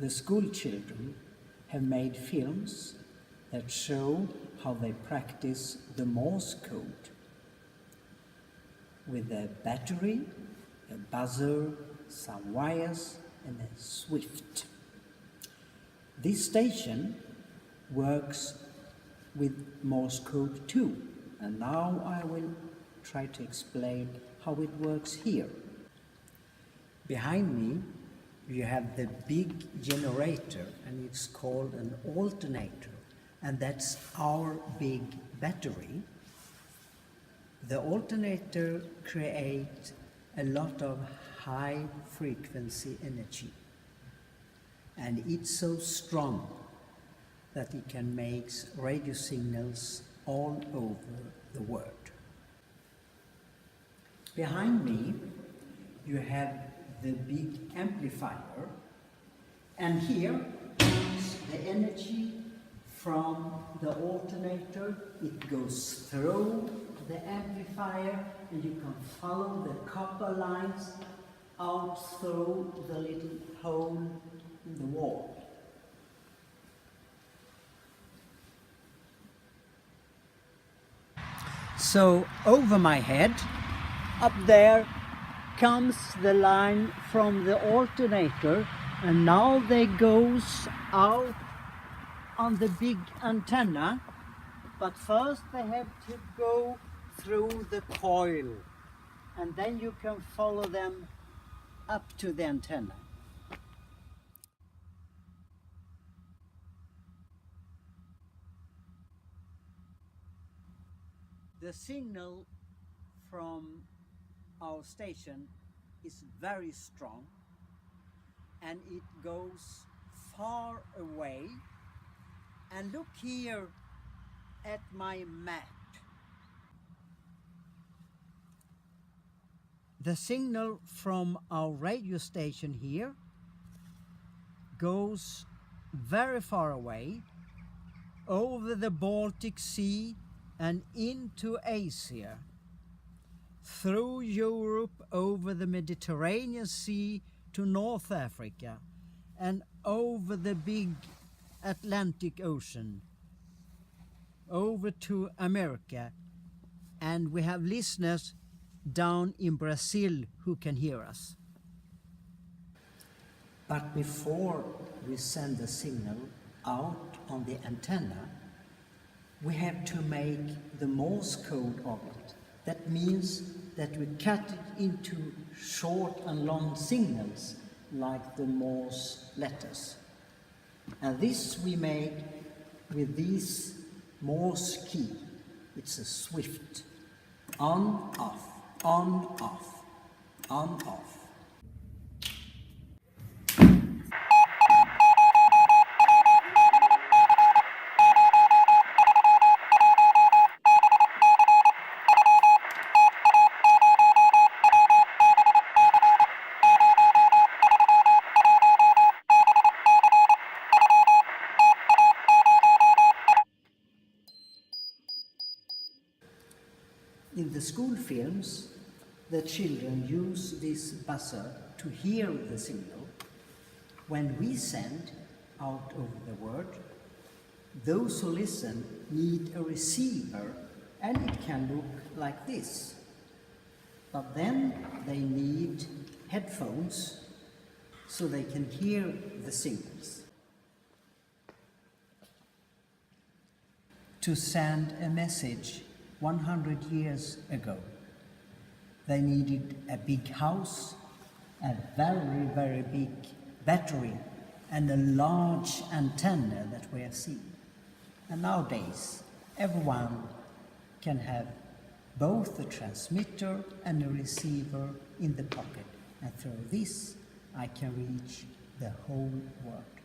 the school children have made films that show how they practice the Morse code with a battery, a buzzer, some wires and a swift. This station works with Morse code too, and now I will try to explain how it works here. Behind me you have the big generator, and it's called an alternator, and that's our big battery. The alternator creates a lot of high frequency energy, and it's so strong that it can make radio signals all over the world. Behind me you have the big amplifier, and here comes the energy from the alternator. It goes through the amplifier, and you can follow the copper lines out through the little hole in the wall. So over my head, up there, comes the line from the alternator, and now they goes out on the big antenna, but first they have to go through the coil, and then you can follow them up to the antenna. The signal from our station is very strong, and it goes far away. And look here at my map. The signal from our radio station here goes very far away, over the Baltic Sea and into Asia, through Europe, over the Mediterranean Sea to North Africa, and over the big Atlantic Ocean, over to America. And we have listeners down in Brazil who can hear us. But before we send the signal out on the antenna, we have to make the Morse code of it. That means that we cut it into short and long signals like the Morse letters. And this we make with this Morse key. It's a swift on, off, on, off, on, off. In the school films, the children use this buzzer to hear the signal. When we send out over the world, those who listen need a receiver, and it can look like this. But then they need headphones so they can hear the signals. To send a message 100 years ago, they needed a big house, a very, very big battery, and a large antenna that we have seen. And nowadays, everyone can have both a transmitter and a receiver in the pocket, and through this I can reach the whole world.